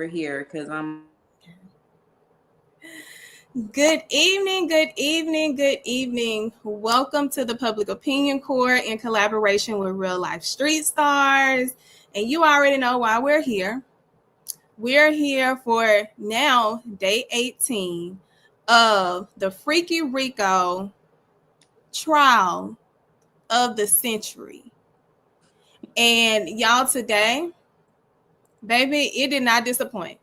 over here because I'm. Good evening, good evening, good evening. Welcome to the Public Opinion Court in collaboration with Real Life Street Stars. And you already know why we're here. We're here for now day 18 of the Freaky Rico trial of the century. And y'all, today, baby, it did not disappoint.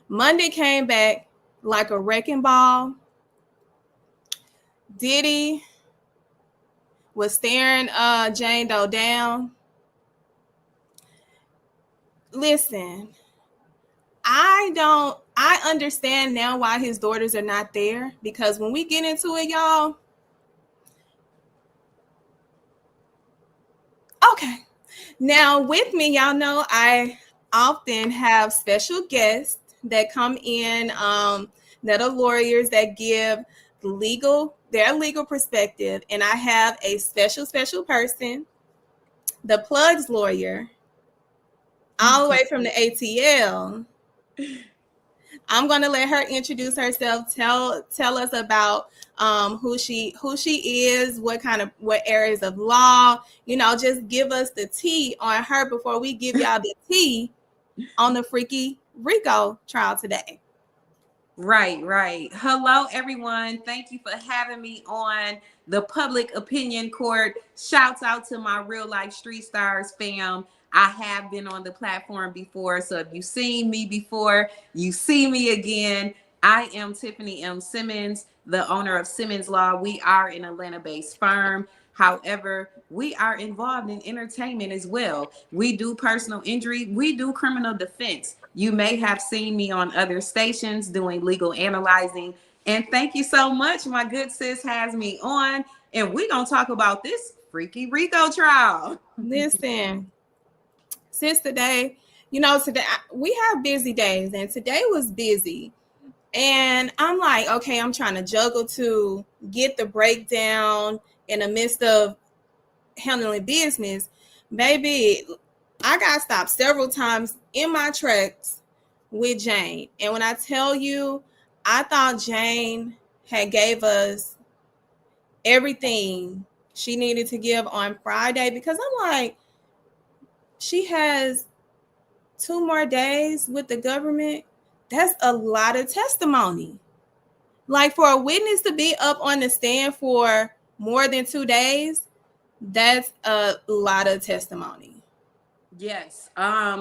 Monday came back like a wrecking ball. Diddy was staring Jane Doe down. Listen, I understand now why his daughters are not there, because when we get into it, y'all. Okay. Now with me, y'all know I often have special guests that come in that are lawyers that give their legal perspective. And I have a special person, the Plugs lawyer, all the way from the ATL. I'm going to let her introduce herself. Tell us about who she is, what areas of law, just give us the tea on her before we give y'all the tea on the Freaky Rico trial today. Right. Hello, everyone. Thank you for having me on the Public Opinion Court. Shouts out to my Real Life Street Stars fam. I have been on the platform before, so if you've seen me before, you see me again. I am Tiffany M. Simmons, the owner of Simmons Law. We are an Atlanta-based firm. However, we are involved in entertainment as well. We do personal injury. We do criminal defense. You may have seen me on other stations doing legal analyzing. And thank you so much. My good sis has me on. And we're going to talk about this Freaky Rico trial. Listen, sis, today we have busy days, and today was busy. And I'm like, okay, I'm trying to juggle to get the breakdown in the midst of handling business. Baby, I got stopped several times in my tracks with Jane. And when I tell you, I thought Jane had gave us everything she needed to give on Friday, because I'm like, she has 2 more days with the government. That's a lot of testimony. Like, for a witness to be up on the stand for more than 2 days, that's a lot of testimony. Yes.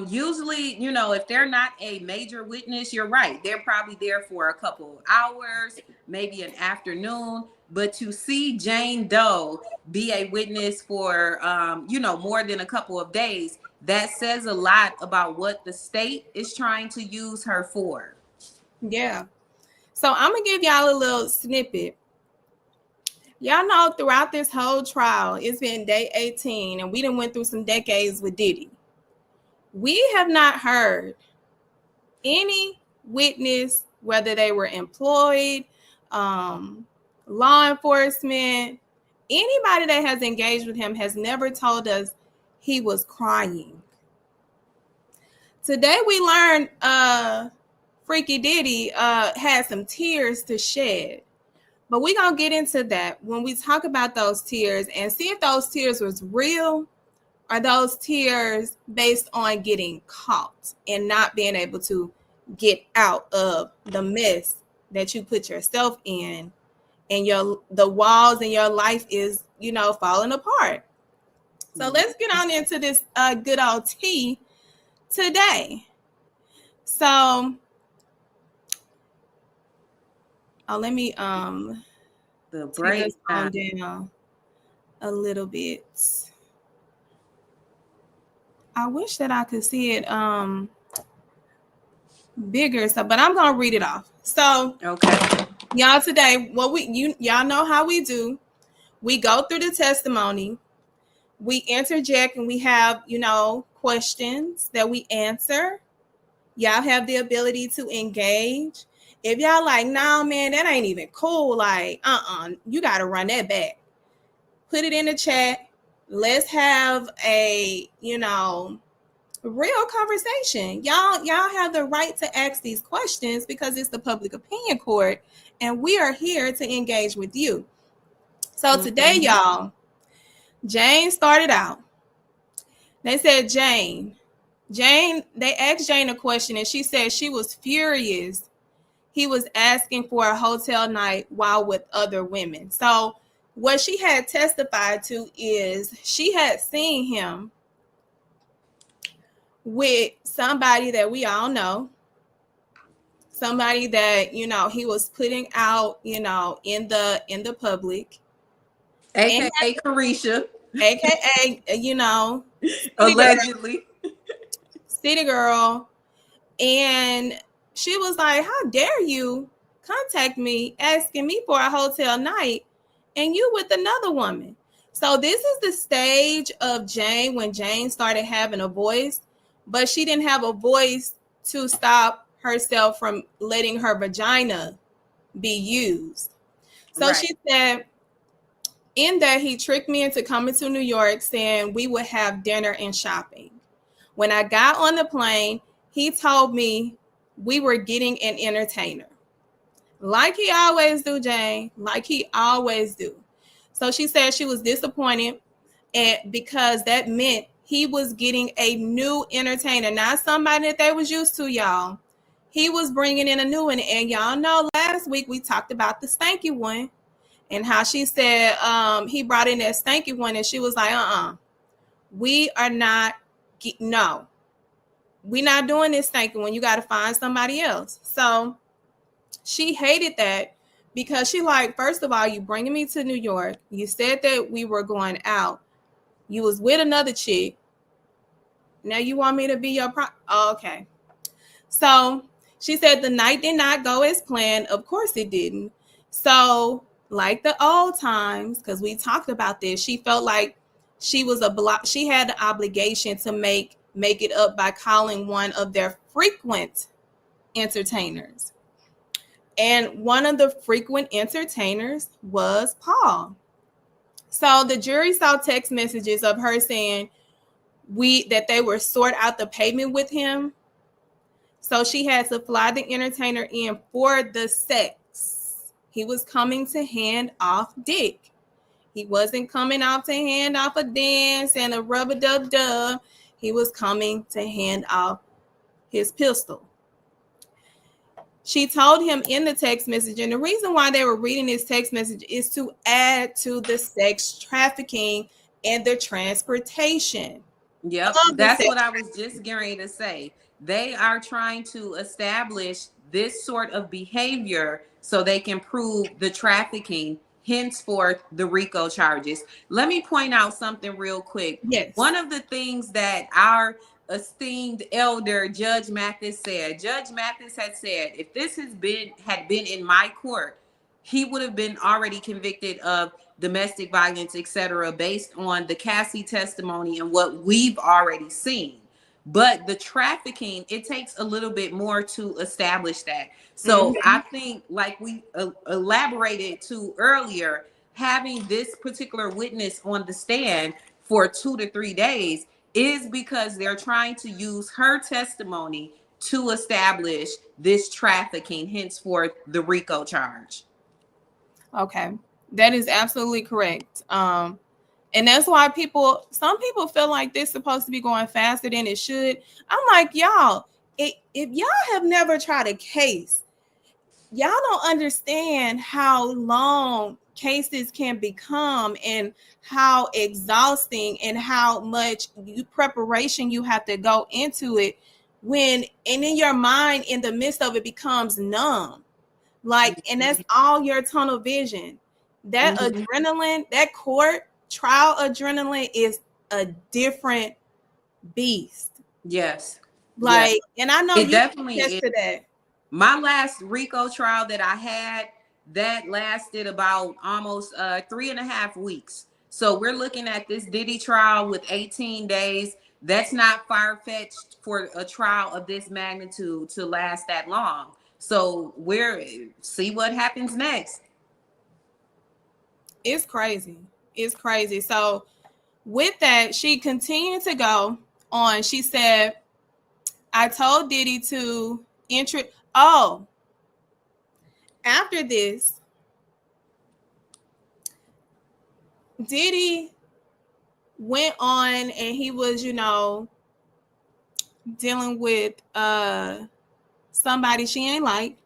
Usually, if they're not a major witness, you're right. They're probably there for a couple of hours, maybe an afternoon. But to see Jane Doe be a witness for, more than a couple of days, that says a lot about what the state is trying to use her for. Yeah. So I'm going to give y'all a little snippet. Y'all know throughout this whole trial, it's been day 18, and we done went through some decades with Diddy. We have not heard any witness, whether they were employed, law enforcement, anybody that has engaged with him has never told us he was crying. Today we learned Freaky Diddy had some tears to shed. But we're going to get into that when we talk about those tears and see if those tears was real, or those tears based on getting caught and not being able to get out of the mess that you put yourself in, and the walls in your life is, falling apart. So let's get on into this good old tea today. So, let me the take us on down a little bit. I wish that I could see it bigger, but I'm gonna read it off. So, okay, y'all, today y'all know how we do. We go through the testimony, we interject, and we have questions that we answer. Y'all have the ability to engage. If y'all like, nah, man, that ain't even cool, like, you got to run that back. Put it in the chat. Let's have a, real conversation. Y'all have the right to ask these questions because it's the public opinion court, and we are here to engage with you. So today, y'all, Jane started out. They said, Jane, they asked Jane a question, and she said she was furious. He was asking for a hotel night while with other women. So what she had testified to is she had seen him with somebody that we all know, somebody that, you know, he was putting out, you know, in the public, aka Carisha, aka, you know, allegedly. City girl. And she was like, how dare you contact me asking me for a hotel night and you with another woman? So this is the stage of Jane when Jane started having a voice, but she didn't have a voice to stop herself from letting her vagina be used. So she said, in that he tricked me into coming to New York saying we would have dinner and shopping. When I got on the plane, he told me we were getting an entertainer. Like he always do, Jane. Like he always do. So she said she was disappointed and because that meant he was getting a new entertainer, not somebody that they was used to, y'all. He was bringing in a new one. And y'all know last week we talked about the stanky one and how she said he brought in that stanky one and she was like, we are not, no. We're not doing this thinking when you got to find somebody else. So she hated that because she like, first of all, you bringing me to New York. You said that we were going out. You was with another chick. Now you want me to be your okay. So she said the night did not go as planned. Of course it didn't. So like the old times, because we talked about this, she felt like she was she had the obligation to make it up by calling one of their frequent entertainers. And one of the frequent entertainers was Paul. So the jury saw text messages of her saying that they were sort out the payment with him. So she had to fly the entertainer in for the sex. He was coming to hand off dick. He wasn't coming off to hand off a dance and a rub-a-dub-dub. He was coming to hand off his pistol. She told him in the text message, and the reason why they were reading this text message is to add to the sex trafficking and the transportation. Yep, that's what I was just getting ready to say. They are trying to establish this sort of behavior so they can prove the trafficking, henceforth the Rico charges. Let me point out something real quick. Yes. One of the things that our esteemed elder Judge Mathis said, Judge Mathis had said, if this had been in my court, he would have been already convicted of domestic violence, etc., based on the Cassie testimony and what we've already seen. But the trafficking, it takes a little bit more to establish that. So I think, like we elaborated to earlier, having this particular witness on the stand for 2 to 3 days is because they're trying to use her testimony to establish this trafficking, henceforth the Rico charge. Okay, that is absolutely correct. And that's why some people feel like this is supposed to be going faster than it should. I'm like, y'all, if y'all have never tried a case, y'all don't understand how long cases can become and how exhausting and how much preparation you have to go into it and in your mind, in the midst of it, becomes numb. Like, and that's all your tunnel vision. That adrenaline, that court trial adrenaline is a different beast. Yes. Like, yes. And I know it you definitely can attest to that. My last Rico trial that I had, that lasted about almost 3.5 weeks. So we're looking at this Diddy trial with 18 days. That's not far-fetched for a trial of this magnitude to last that long. So see what happens next. It's crazy. It's crazy. So with that, she continued to go. on. She said, I told Diddy to intro. Oh, after this, Diddy went on and he was, dealing with somebody she ain't like.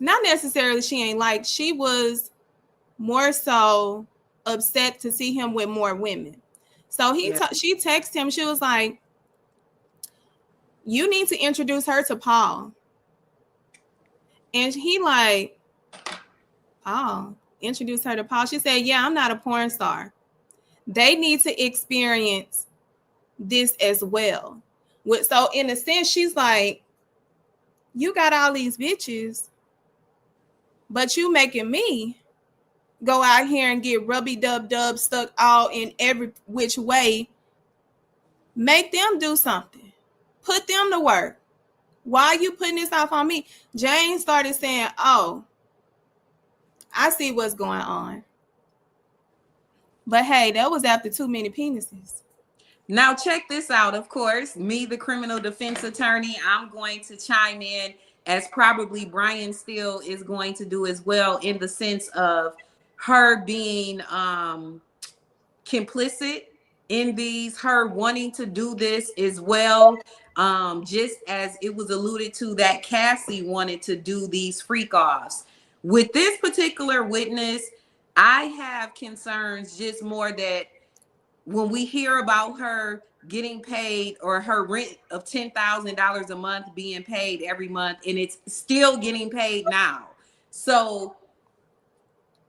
Not necessarily she ain't like. She was more so upset to see him with more women. So she texted him. She was like, you need to introduce her to Paul. And he like, oh, introduce her to Paul. She said, yeah, I'm not a porn star. They need to experience this as well. So in a sense, she's like, you got all these bitches, but you making me go out here and get rubby dub stuck all in every which way. Make them do something. Put them to work. Why are you putting this off on me? Jane started saying, oh, I see what's going on. But hey, that was after too many penises. Now check this out. Of course, me, the criminal defense attorney, I'm going to chime in, as probably Brian Steele is going to do as well, in the sense of her being complicit in these, her wanting to do this as well. Just as it was alluded to that Cassie wanted to do these freak offs. With this particular witness, I have concerns just more that when we hear about her getting paid, or her rent of $10,000 a month being paid every month, and it's still getting paid now. So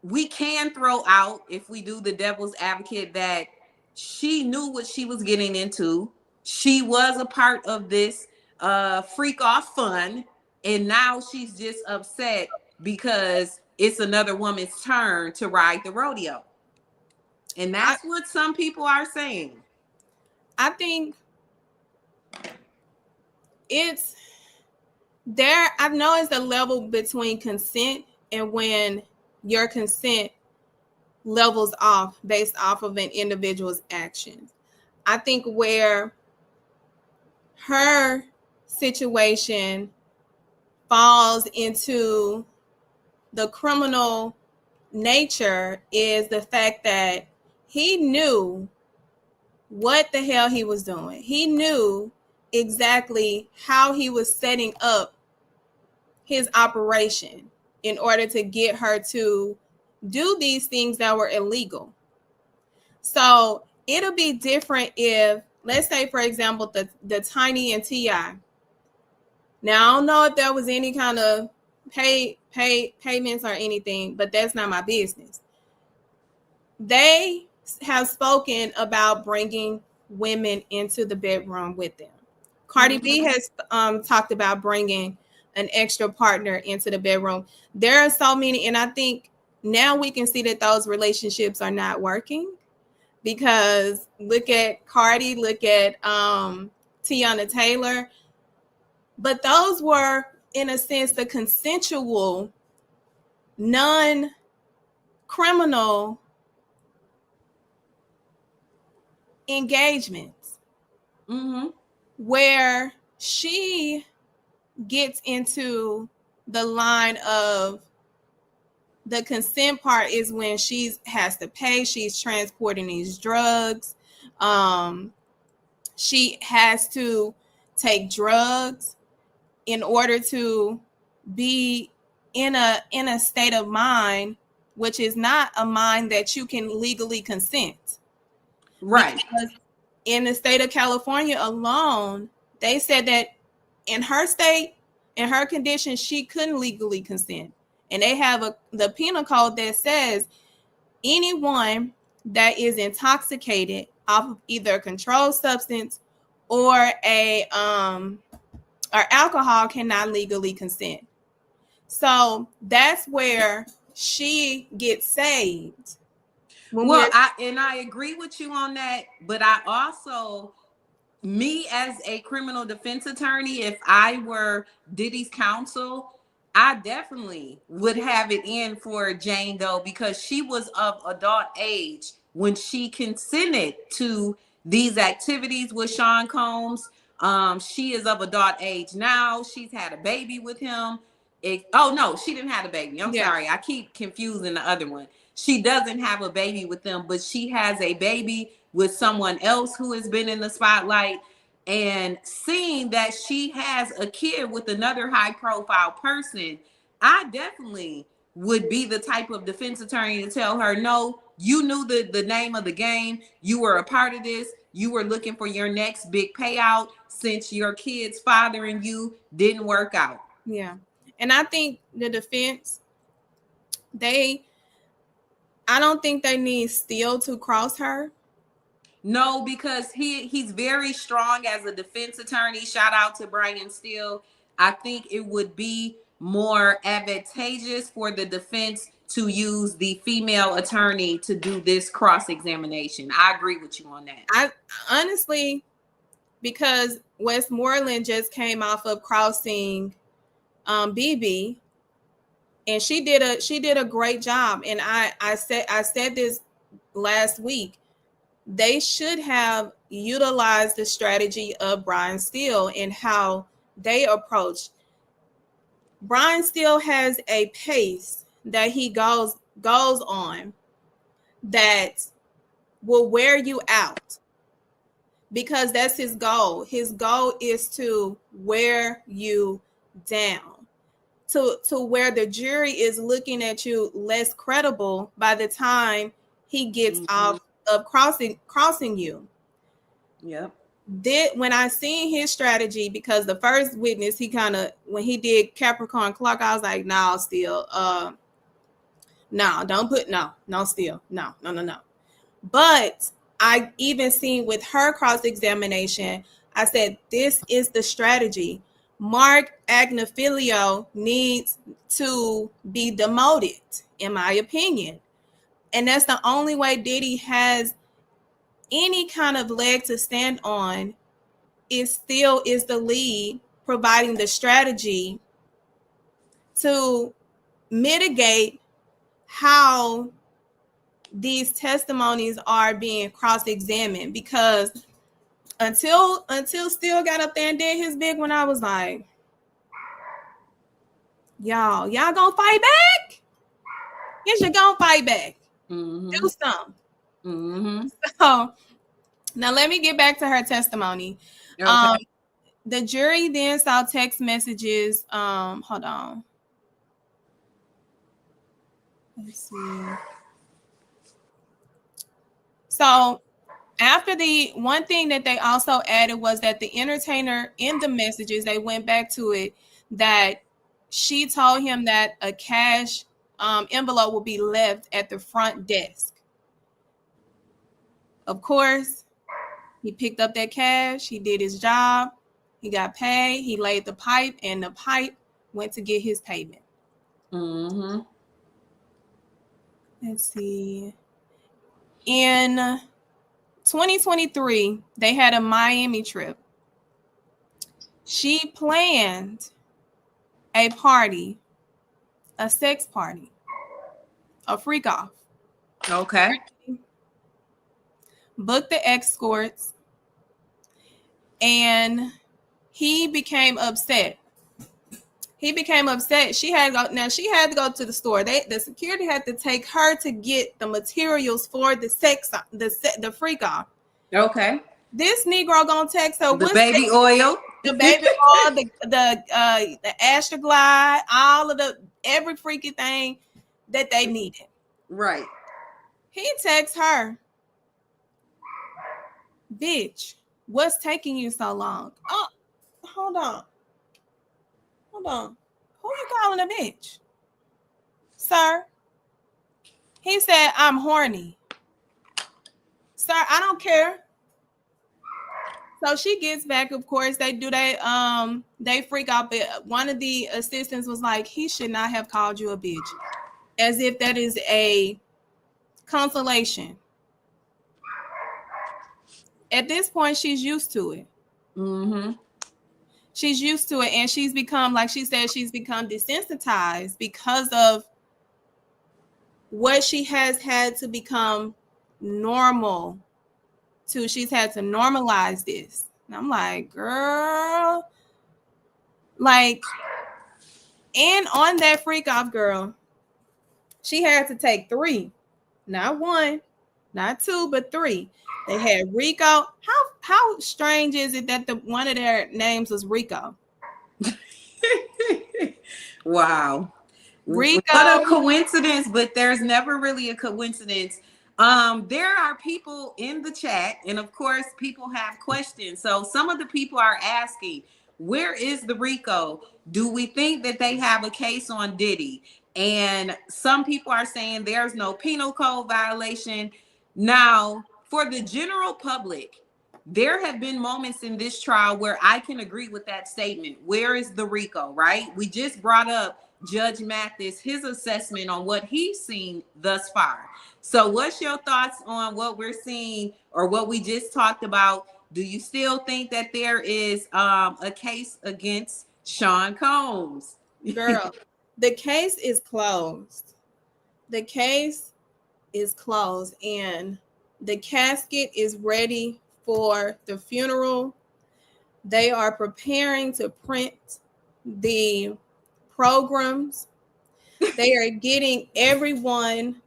we can throw out, if we do the devil's advocate, that she knew what she was getting into. She was a part of this freak off fun, and now she's just upset because it's another woman's turn to ride the rodeo. And that's what some people are saying. I think it's there. I know it's a level between consent and when your consent levels off based off of an individual's actions. I think where her situation falls into the criminal nature is the fact that he knew what the hell he was doing. He knew exactly how he was setting up his operation in order to get her to do these things that were illegal. So it'll be different if, let's say, for example, the Tiny and T.I. Now, I don't know if there was any kind of payments or anything, but that's not my business. They have spoken about bringing women into the bedroom with them. Cardi B has talked about bringing an extra partner into the bedroom. There are so many, and I think now we can see that those relationships are not working, because look at Cardi, look at Tiana Taylor. But those were, in a sense, the consensual, non-criminal engagements, where she gets into the line of the consent part is when she has to pay. She's transporting these drugs. She has to take drugs in order to be in a state of mind, which is not a mind that you can legally consent. Right. Because in the state of California alone, they said that in her state, in her condition, she couldn't legally consent. And they have the penal code that says anyone that is intoxicated off of either a controlled substance or or alcohol cannot legally consent. So that's where she gets saved. Well, I agree with you on that, but I also, me as a criminal defense attorney, if I were Diddy's counsel, I definitely would have it in for Jane Doe, because she was of adult age when she consented to these activities with Sean Combs. She is of adult age now. She's had a baby with him. Oh no, she didn't have a baby. I'm sorry. I keep confusing the other one. She doesn't have a baby with them, but she has a baby with someone else who has been in the spotlight. And seeing that she has a kid with another high profile person, I definitely would be the type of defense attorney to tell her, no, you knew the name of the game. You were a part of this. You were looking for your next big payout since your kid's father and you didn't work out. Yeah. And I think the defense, I don't think they need Steele to cross her. No, because he's very strong as a defense attorney. Shout out to Brian Steele. I think it would be more advantageous for the defense to use the female attorney to do this cross-examination. I agree with you on that. I honestly, because Westmoreland just came off of crossing BB, and she did a great job. And I said this last week. They should have utilized the strategy of Brian Steele and how they approached. Brian Steele has a pace that he goes on that will wear you out, because that's his goal. His goal is to wear you down, to where the jury is looking at you less credible by the time he gets off of crossing you. Yep. When I seen his strategy, because the first witness, he kind of, when he did Capricorn Clark, I was like, no, Steele, no, don't put, no, Steele, no. But I even seen with her cross-examination, I said, this is the strategy. Mark Agnifilio needs to be demoted, in my opinion. And that's the only way Diddy has any kind of leg to stand on, is Steele is the lead, providing the strategy to mitigate how these testimonies are being cross-examined. Because until Steele got up there and did his big one, I was like, y'all gonna fight back? Yes, you're gonna fight back. Do something. So now let me get back to her testimony. Okay. The jury then saw text messages. Hold on. Let's see. So after the one thing that they also added was that the entertainer, in the messages, they went back to it, that she told him that a cash envelope will be left at the front desk. Of course, he picked up that cash. He did his job. He got paid. He laid the pipe, and the pipe went to get his payment. Let's see. In 2023, they had a Miami trip. She planned a party, a sex party, a freak off. Okay. Booked the escorts, and he became upset. She had to go to the store. The security had to take her to get the materials for the freak off. Okay. This Negro gonna text her the baby oil, the Astroglide, all of every freaky thing that they needed. Right. He texts her, bitch, what's taking you so long? Oh, hold on. Who you calling a bitch? Sir? He said, I'm horny. Sir, I don't care. So she gets back, of course, they freak out. But one of the assistants was like, he should not have called you a bitch. As if that is a consolation. At this point, she's used to it. She's used to it, and she's become, like she said, she's become desensitized because of what she has had to become normal to she's had to normalize this. And I'm like, girl, like, and on that freak off, girl, she had to take 3, not 1, not 2, but 3. They had Rico. How strange is it that the one of their names was Rico? Wow. What Rico. a coincidence, but there's never really a coincidence. There are people in the chat, and of course, people have questions. So some of the people are asking, where is the Rico? Do we think that they have a case on Diddy? And some people are saying there's no penal code violation. Now, for the general public, there have been moments in this trial where I can agree with that statement. Where is the Rico, right? We just brought up Judge Mathis, his assessment on what he's seen thus far. So what's your thoughts on what we're seeing or what we just talked about? Do you still think that there is a case against Sean Combs? Girl, the case is closed. The case is closed, and the casket is ready for the funeral. They are preparing to print the programs. They are getting everyone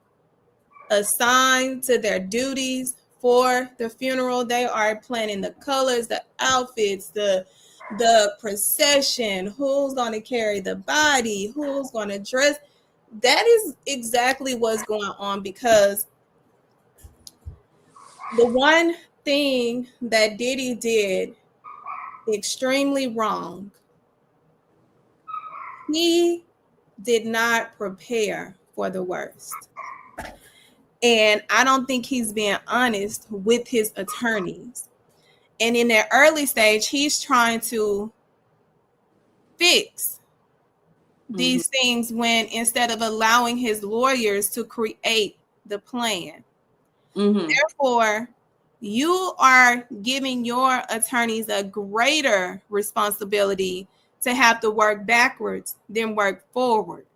assigned to their duties for the funeral. They are planning the colors, the outfits, the procession, who's going to carry the body, who's going to dress. That is exactly what's going on, because the one thing that Diddy did extremely wrong, he did not prepare for the worst. And I don't think he's being honest with his attorneys. And in that early stage, he's trying to fix these things when instead of allowing his lawyers to create the plan. Therefore, you are giving your attorneys a greater responsibility to have to work backwards than work forward.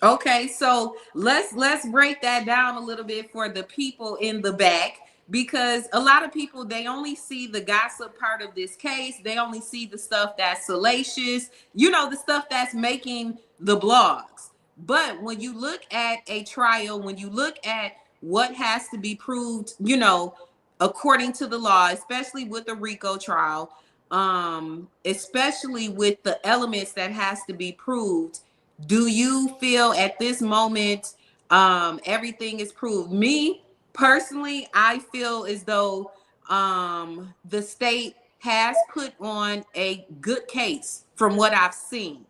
Okay, so let's break that down a little bit for the people in the back, because a lot of people, they only see the gossip part of this case. They only see the stuff that's salacious, the stuff that's making the blogs. But when you look at a trial, when you look at what has to be proved, according to the law, especially with the Rico trial, especially with the elements that has to be proved, do you feel at this moment everything is proved? Me personally, I feel as though the state has put on a good case from what I've seen.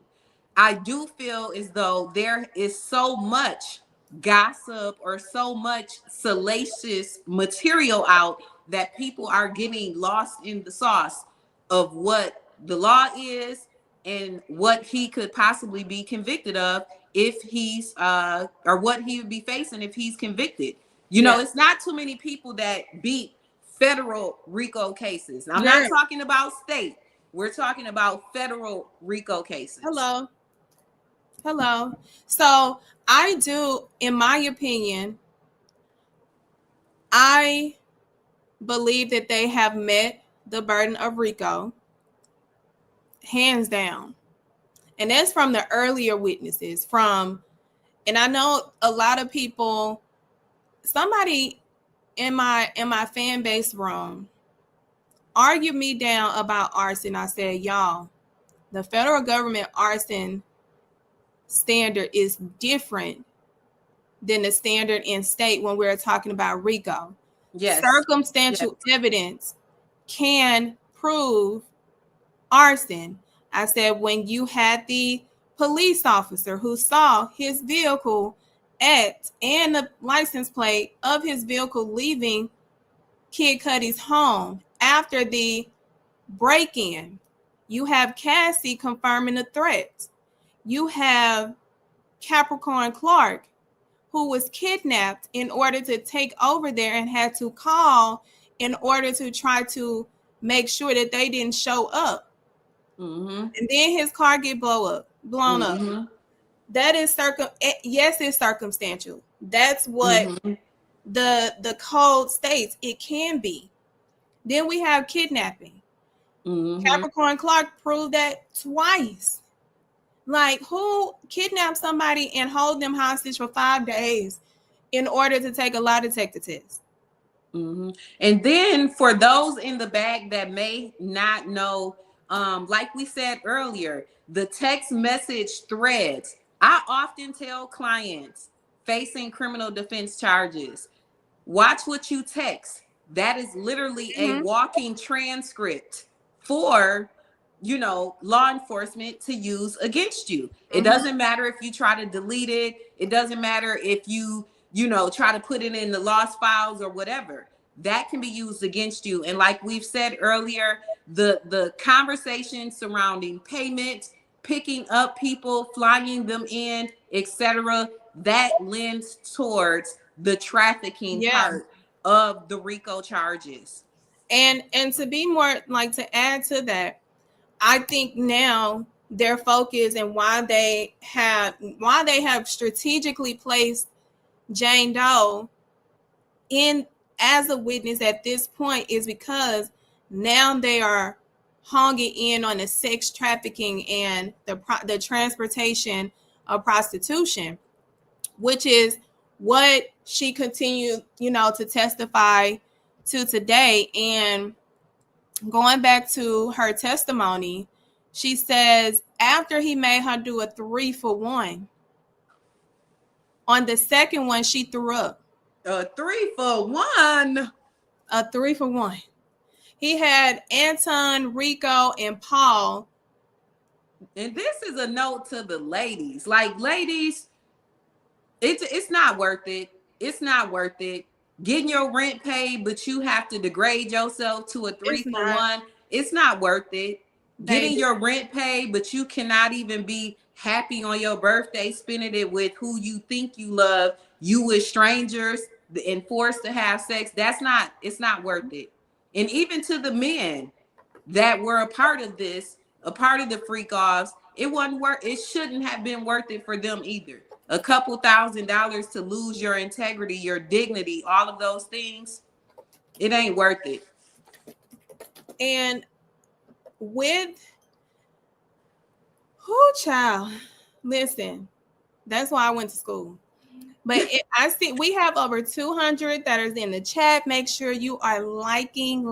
I do feel as though there is so much gossip or so much salacious material out that people are getting lost in the sauce of what the law is and what he could possibly be convicted of if he's or what he would be facing if he's convicted. It's not too many people that beat federal RICO cases. I'm not talking about state. We're talking about federal RICO cases. Hello. So I do, in my opinion, I believe that they have met the burden of RICO, hands down. And that's from the earlier witnesses and I know a lot of people, somebody in my fan base room argued me down about arson. I said, y'all, the federal government arson standard is different than the standard in state when we're talking about RICO. Yes. Circumstantial evidence can prove arson. I said, when you had the police officer who saw his vehicle and the license plate of his vehicle leaving Kid Cudi's home after the break-in, you have Cassie confirming the threat. You have Capricorn Clark, who was kidnapped in order to take over there and had to call in order to try to make sure that they didn't show up. And then his car get blown up. That is yes, it's circumstantial. That's what the code states. It can be. Then we have kidnapping. Mm-hmm. Capricorn Clark proved that twice. Like, who kidnapped somebody and hold them hostage for 5 days in order to take a lie detector test? Mm-hmm. And then for those in the back that may not know, like we said earlier, the text message threads. I often tell clients facing criminal defense charges, watch what you text. That is literally a Mm-hmm. walking transcript for, law enforcement to use against you. It Mm-hmm. doesn't matter if you try to delete it. It doesn't matter if you try to put it in the lost files or whatever. That can be used against you. And like we've said earlier, the conversation surrounding payment, picking up people, flying them in, etc., that lends towards the trafficking Yeah. part of the Rico charges. And to be more, like, to add to that, I think now their focus and why they have strategically placed Jane Doe in as a witness at this point is because now they are honging in on the sex trafficking and the transportation of prostitution, which is what she continued, to testify to today. And going back to her testimony, she says after he made her do a 3-for-1, on the second one she threw up. A 3-for-1. A 3-for-1. He had Anton, Rico, and Paul. And this is a note to the ladies. Like, ladies, it's not worth it. It's not worth it. Getting your rent paid, but you have to degrade yourself to a three It's for not. one. It's not worth it. They Getting your rent paid, but you cannot even be happy on your birthday, spending it with who you think you love, you with strangers and forced to have sex. It's not worth it. And even to the men that were a part of this, a part of the freak offs, it shouldn't have been worth it for them either. A couple $1,000s to lose your integrity, your dignity, all of those things, it ain't worth it. And with who, child, listen, that's why I went to school. But I see we have over 200 that is in the chat. Make sure you are liking.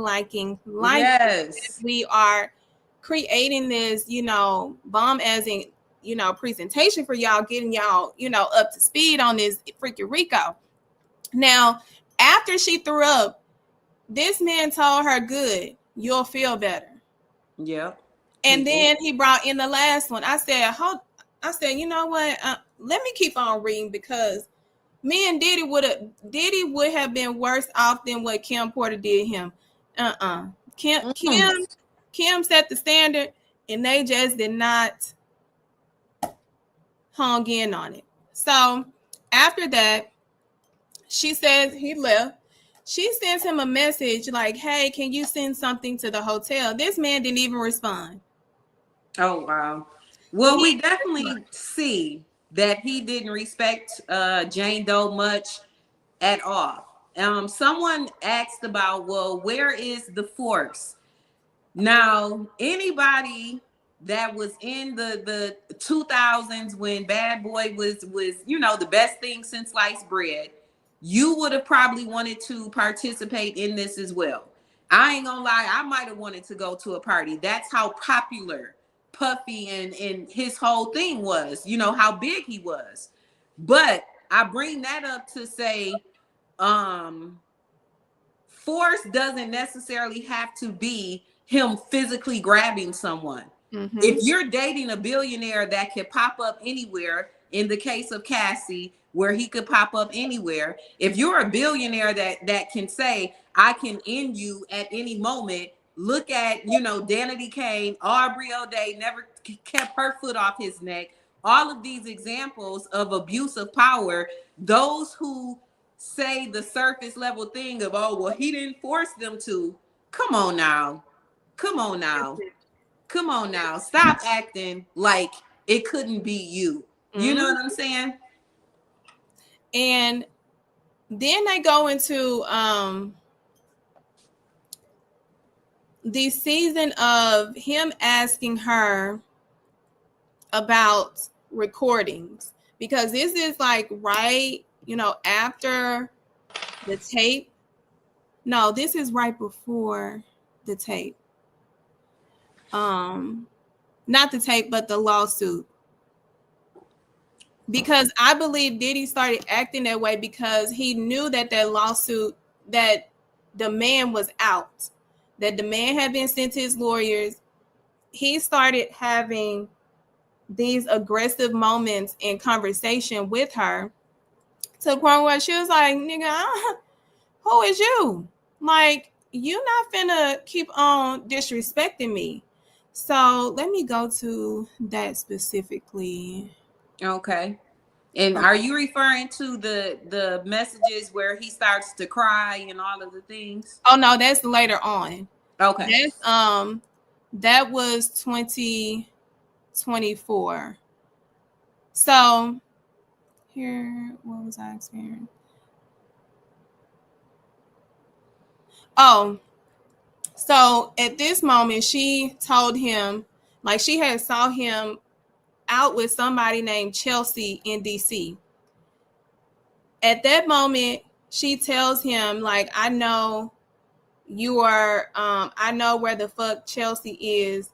Yes. We are creating this, bomb as in, presentation for y'all, getting y'all, up to speed on this freaking Rico. Now, after she threw up, this man told her, good, you'll feel better. Yep. And then he brought in the last one. I said, you know what? Let me keep on reading, because me and Diddy would have been worse off than what Kim Porter did him. Kim set the standard, and they just did not hung in on it. So after that, she says he left. She sends him a message like, hey, can you send something to the hotel? This man didn't even respond. Oh, wow. Well, we definitely see that he didn't respect Jane Doe much at all. Someone asked about, well, where is the force? Now, anybody that was in the 2000s when Bad Boy was the best thing since sliced bread, you would have probably wanted to participate in this as well. I ain't gonna lie, I might have wanted to go to a party. That's how popular Puffy and his whole thing was, how big he was. But I bring that up to say, force doesn't necessarily have to be him physically grabbing someone. Mm-hmm. If you're dating a billionaire that can pop up anywhere, in the case of Cassie, where he could pop up anywhere, if you're a billionaire that can say, I can end you at any moment, look at, Danity Kane, Aubrey O'Day never kept her foot off his neck. All of these examples of abuse of power, those who say the surface level thing of, oh, well, he didn't force them to. Come on now. Stop acting like it couldn't be you. You know what I'm saying? And then they go into the season of him asking her about recordings, because this is like right, after the tape. No, this is right before the tape. Not the tape, but the lawsuit. Because I believe Diddy started acting that way because he knew that lawsuit, that the man was out, that the man had been sent to his lawyers. He started having these aggressive moments in conversation with her to the point where she was like, nigga, who is you? Like, you not finna keep on disrespecting me. So let me go to that specifically. Okay. And are you referring to the messages where he starts to cry and all of the things? Oh no, that's later on. Okay. That's that was 2024. So here, what was I experiencing? Oh, so at this moment, she told him, like, she had saw him out with somebody named Chelsea in DC. At that moment, she tells him, like, I know you are, I know where the fuck Chelsea is.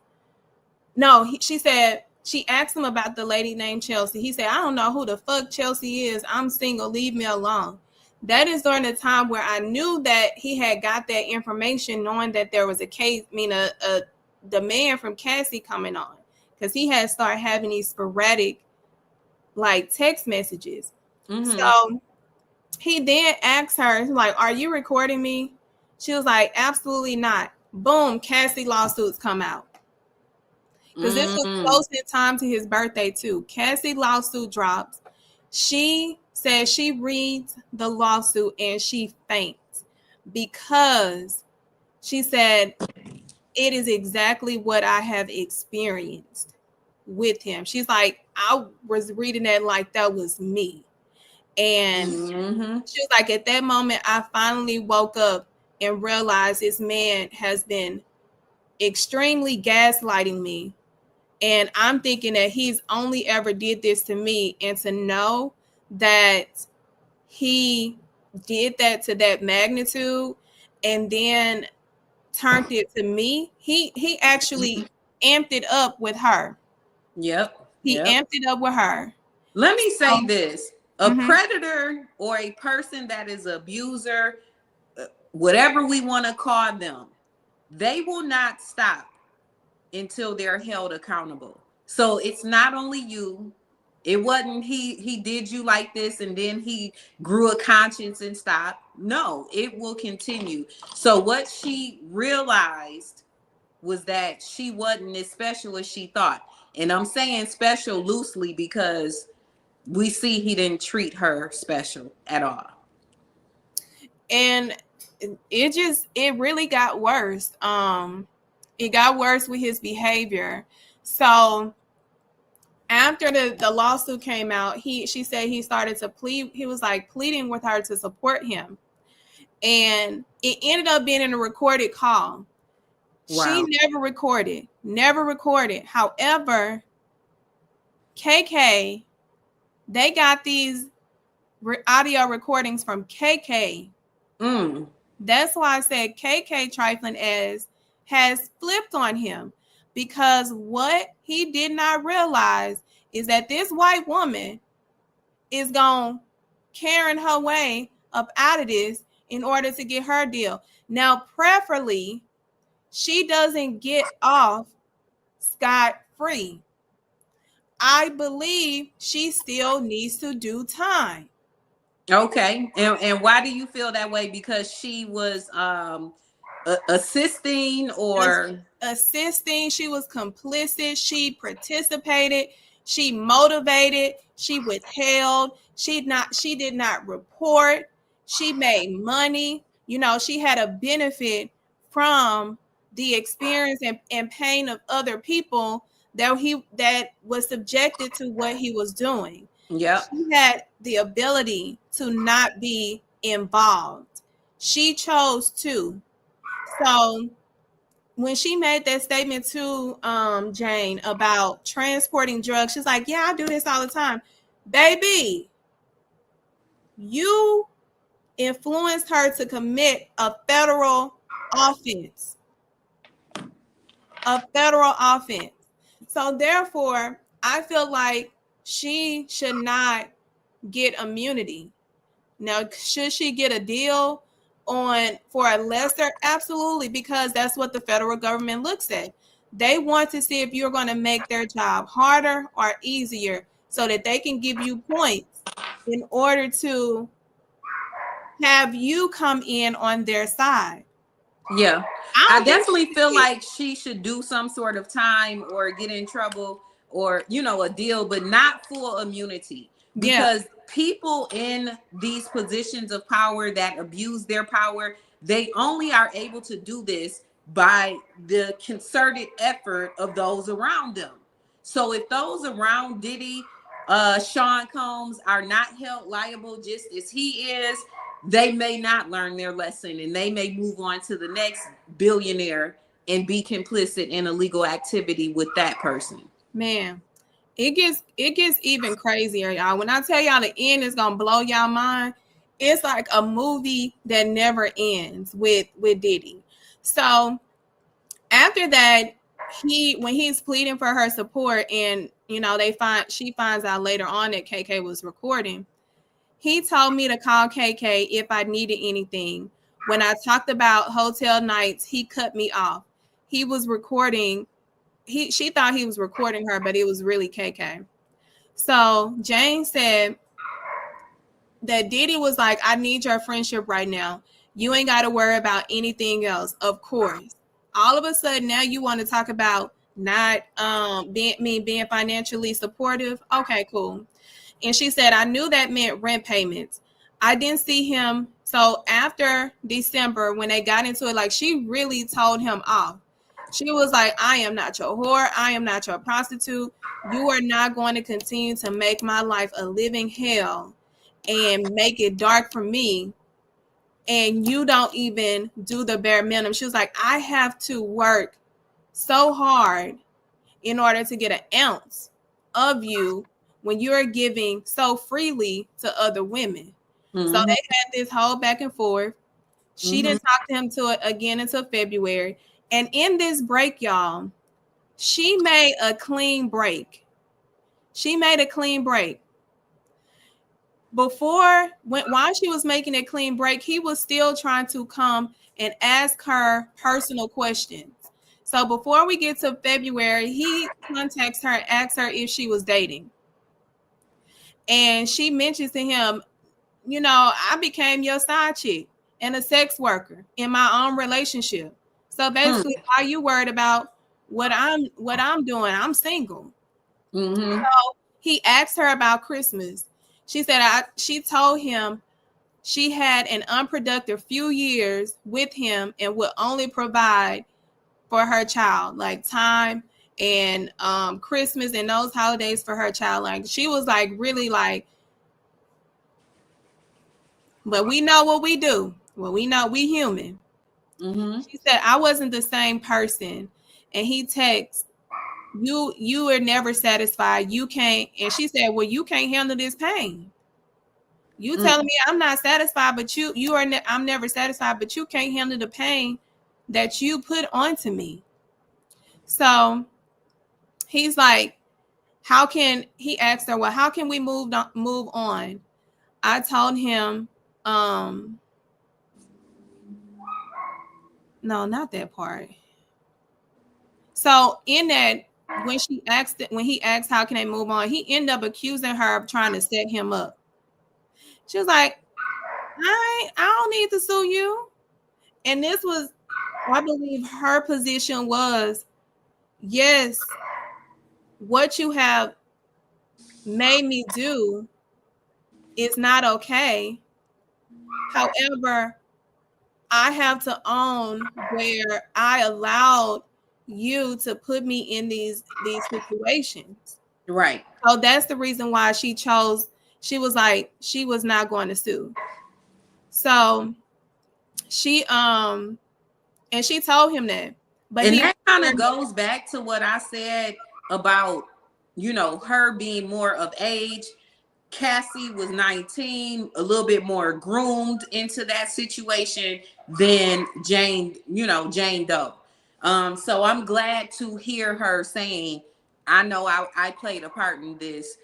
No, she said, she asked him about the lady named Chelsea. He said, I don't know who the fuck Chelsea is. I'm single. Leave me alone. That is during the time where I knew that he had got that information, knowing that there was a case, the man from Cassie coming on, because he had started having these sporadic, like, text messages. Mm-hmm. So he then asked her, like, are you recording me? She was like, absolutely not. Boom, Cassie lawsuits come out. Because this was close in time to his birthday too. Cassie lawsuit drops. She says she reads the lawsuit and she faints because she said it is exactly what I have experienced with him. She's like, I was reading that like that was me. And she was like, at that moment, I finally woke up and realized this man has been extremely gaslighting me. And I'm thinking that he's only ever did this to me, and to know that he did that to that magnitude and then turned it to me, he actually amped it up with her. Yep. He amped it up with her. Let me say this. A predator or a person that is an abuser, whatever we want to call them, they will not stop until they're held accountable. So it's not only you. It wasn't he did you like this and then he grew a conscience and stopped. No, it will continue. So what she realized was that she wasn't as special as she thought. And I'm saying special loosely because we see he didn't treat her special at all. And it really got worse. It got worse with his behavior. So after the lawsuit came out, she said he started to plead. He was like pleading with her to support him. And it ended up being in a recorded call. Wow. She never recorded. However, KK, they got these audio recordings from KK. That's why I said KK trifling as has flipped on him, because what he did not realize is that this white woman is going carrying her way up out of this in order to get her deal. Now, preferably, she doesn't get off scot-free. I believe she still needs to do time. Okay. And why do you feel that way? Because she was assisting or assisting. She was complicit. She participated. She motivated. She withheld. She did not report. She made money. She had a benefit from the experience and pain of other people that was subjected to what he was doing. Yeah. She had the ability to not be involved. She chose to. So when she made that statement to Jane about transporting drugs, she's like, yeah, I do this all the time. Baby, you influenced her to commit a federal offense. A federal offense. So therefore, I feel like she should not get immunity. Now, should she get a deal on for a lesser? Absolutely, because that's what the federal government looks at. They want to see if you're going to make their job harder or easier so that they can give you points in order to have you come in on their side. Yeah. I I don't think definitely she feel did. like she should do some sort of time or get in trouble or, a deal, but not full immunity, Yeah, because people in these positions of power that abuse their power, they only are able to do this by the concerted effort of those around them. So if those around Diddy, Sean Combs, are not held liable just as he is, they may not learn their lesson and they may move on to the next billionaire and be complicit in illegal activity with that person. man. It gets even crazier, y'all. When I tell y'all the end is gonna blow y'all mind, it's like a movie that never ends with Diddy. So after that, when he's pleading for her support, and she finds out later on that KK was recording. He told me to call KK if I needed anything. When I talked about hotel nights, he cut me off. He was recording. She thought he was recording her, but it was really KK. So Jane said that Diddy was like, I need your friendship right now. You ain't got to worry about anything else. Of course. All of a sudden now you want to talk about not being financially supportive. Okay, cool. And she said, I knew that meant rent payments. I didn't see him. So after December, when they got into it, like, she really told him off. She was like, I am not your whore. I am not your prostitute. You are not going to continue to make my life a living hell and make it dark for me. And you don't even do the bare minimum. She was like, I have to work so hard in order to get an ounce of you when you're giving so freely to other women. So Mm-hmm. they had this whole back and forth. She Mm-hmm. didn't talk to him to it again until February. And in this break, y'all, she made a clean break. She made a clean break. While she was making a clean break, he was still trying to come and ask her personal questions. So before we get to February, he contacts her and asks her if she was dating. And she mentions to him, I became your side chick and a sex worker in my own relationship. So basically, why are you worried about what I'm doing? I'm single. Mm-hmm. So he asked her about Christmas. She told him she had an unproductive few years with him and would only provide for her child, like time and Christmas and those holidays for her child. Like, she was like, really like, but we know what we do. Well, we know we human. Mm-hmm. She said, I wasn't the same person. And he texts, you are never satisfied. You can't. And she said, well, you can't handle this pain. You telling me I'm not satisfied, but I'm never satisfied, but you can't handle the pain that you put onto me. So he's like, he asked her, well, how can we move on? I told him, no, not that part. So in that, when he asked how can they move on, he ended up accusing her of trying to set him up. She was like, I don't need to sue you. And this was, I believe her position was, yes, what you have made me do is not okay. However, I have to own where I allowed you to put me in these situations. Right. So that's the reason why she was like, she was not going to sue. So she and she told him that. But And he, that kind of goes back to what I said about, her being more of age. Cassie was 19, a little bit more groomed into that situation than Jane, Jane Doe. So I'm glad to hear her saying, I know I played a part in this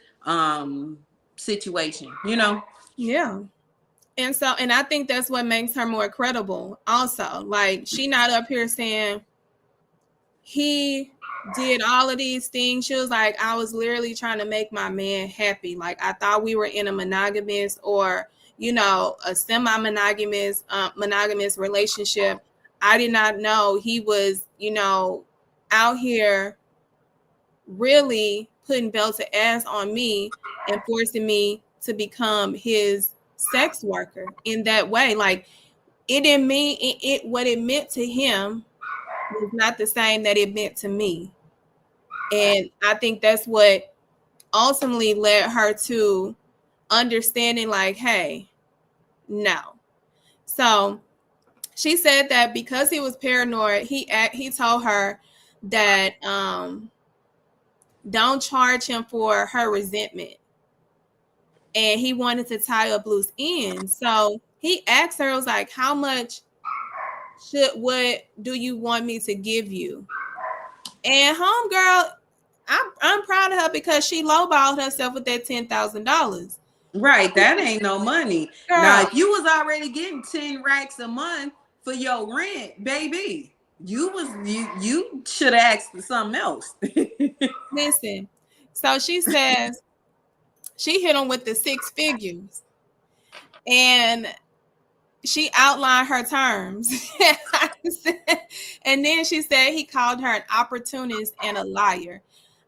situation, yeah. And so, and I think that's what makes her more credible also. Like, she not up here saying he did all of these things. She was like, I was literally trying to make my man happy. Like, I thought we were in a monogamous or, a semi-monogamous monogamous relationship. I did not know he was, out here really putting belt to ass on me and forcing me to become his sex worker in that way. Like, it didn't mean it what it meant to him was not the same that it meant to me. And I think that's what ultimately led her to understanding, like, hey, no. So she said that because he was paranoid, he told her that don't charge him for her resentment. And he wanted to tie up loose ends. So he asked her, was like, how much what do you want me to give you? And homegirl, I'm proud of her because she lowballed herself with that $10,000. Right, that ain't no money. Now, Girl, if you was already getting 10 racks a month for your rent, baby, you should have asked for something else. listen. So she says she hit him with the six figures, and she outlined her terms. And then she said he called her an opportunist and a liar.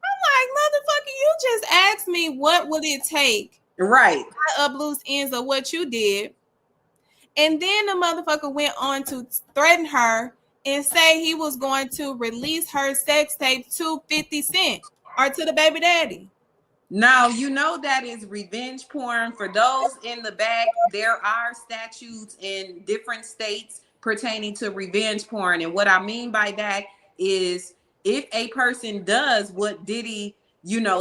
I'm like, motherfucker, you just asked me what would it take Right. to tie up loose ends of what you did. And then the motherfucker went on to threaten her and say he was going to release her sex tape to 50 Cent or to the baby daddy. Now, that is revenge porn. For those in the back, there are statutes in different states pertaining to revenge porn. And what I mean by that is if a person does what Diddy,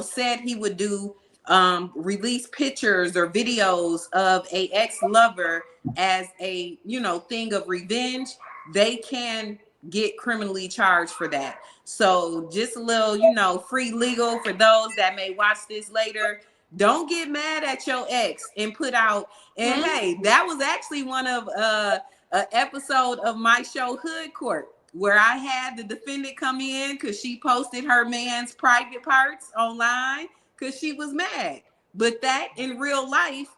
said he would do, release pictures or videos of a ex-lover as a, thing of revenge, they can get criminally charged for that. So just a little, free legal for those that may watch this later. Don't get mad at your ex and put out. And hey, that was actually one of an episode of my show Hood Court, where I had the defendant come in because she posted her man's private parts online because she was mad. But that in real life,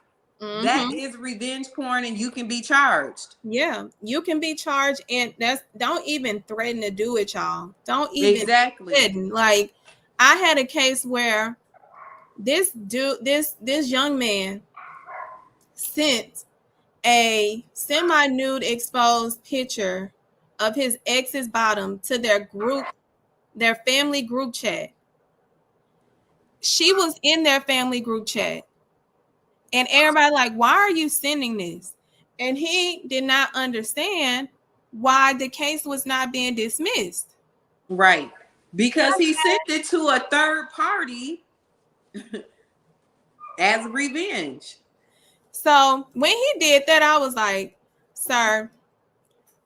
that is revenge porn, and you can be charged. Yeah, you can be charged, and don't even threaten to do it, y'all. Don't even Exactly. threaten. Like, I had a case where this young man sent a semi-nude exposed picture of his ex's bottom to their family group chat. She was in their family group chat, and everybody like, why are you sending this? And he did not understand why the case was not being dismissed. Right. Because he sent it to a third party as revenge. So when he did that, I was like, sir,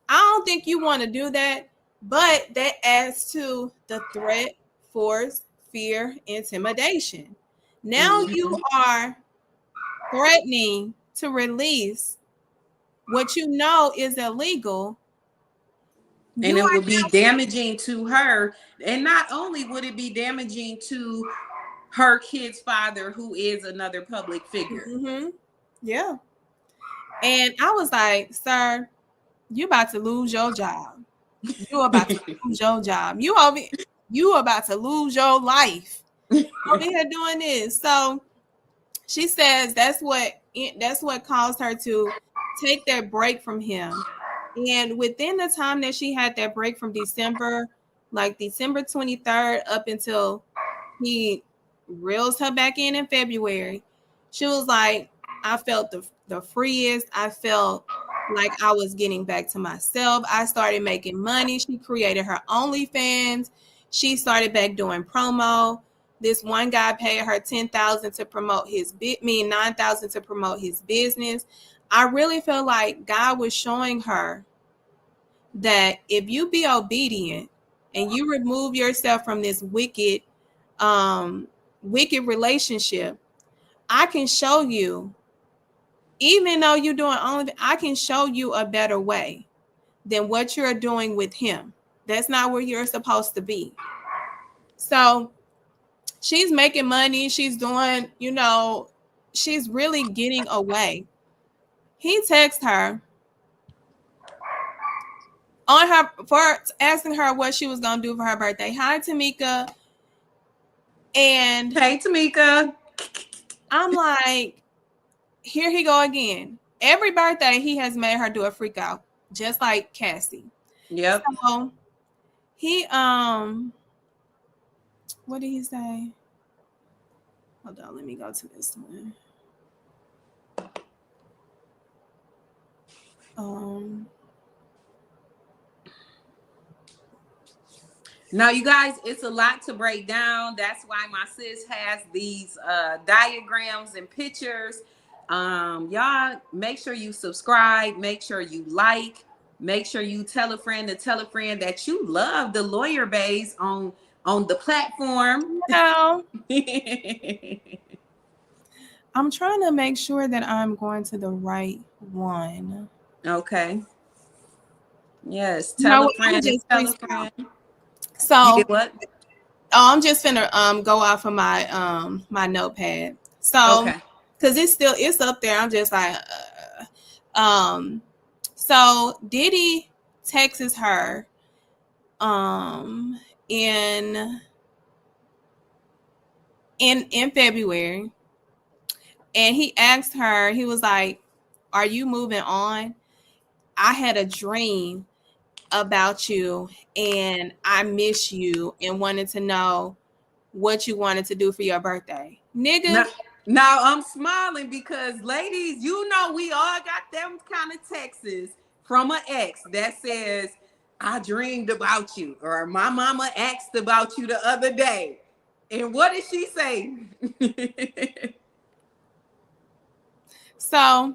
I don't think you want to do that. But that adds to the threat, force, fear, intimidation. Now you are threatening to release what you know is illegal. And it would be damaging to her. And not only would it be damaging to her kid's father, who is another public figure. Yeah. And I was like, sir, you about to lose your job. You about to lose your job. You about to lose your life over here doing this. So she says that's what caused her to take that break from him. And within the time that she had that break from December, like December 23rd up until he reels her back in February, she was like, I felt the freest. I felt like I was getting back to myself. I started making money. She created her OnlyFans. She started back doing promo. This one guy paid her $10,000 to promote his $9,000 to promote his business. I really feel like God was showing her that if you be obedient and you remove yourself from this wicked relationship, I can show you, even though you're doing only, I can show you a better way than what you're doing with him. That's not where you're supposed to be. So she's making money. She's doing, she's really getting away. He texted her on her for asking her what she was going to do for her birthday. Hi, Tamika. And hey, Tamika. I'm like, here he go again. Every birthday he has made her do a freak out, just like Cassie. Yep. So he what did he say? Hold on, let me go to this one. Now, you guys, it's a lot to break down. That's why my sis has these diagrams and pictures. Y'all, make sure you subscribe. Make sure you like. Make sure you tell a friend to tell a friend that you love the Lawyer Bays on the platform. No. I'm trying to make sure that I'm going to the right one. Okay. Yes. Tell a friend. Tell a friend. So you did what? Oh, I'm just gonna go off of my my notepad. So okay. Because it's up there. I'm just like so Diddy texts her in February, and he asked her, he was like, are you moving on? I had a dream about you and I miss you and wanted to know what you wanted to do for your birthday. Nigga. Now I'm smiling because, ladies, you know we all got them kind of texts from an ex that says, I dreamed about you, or my mama asked about you the other day. And what did she say? So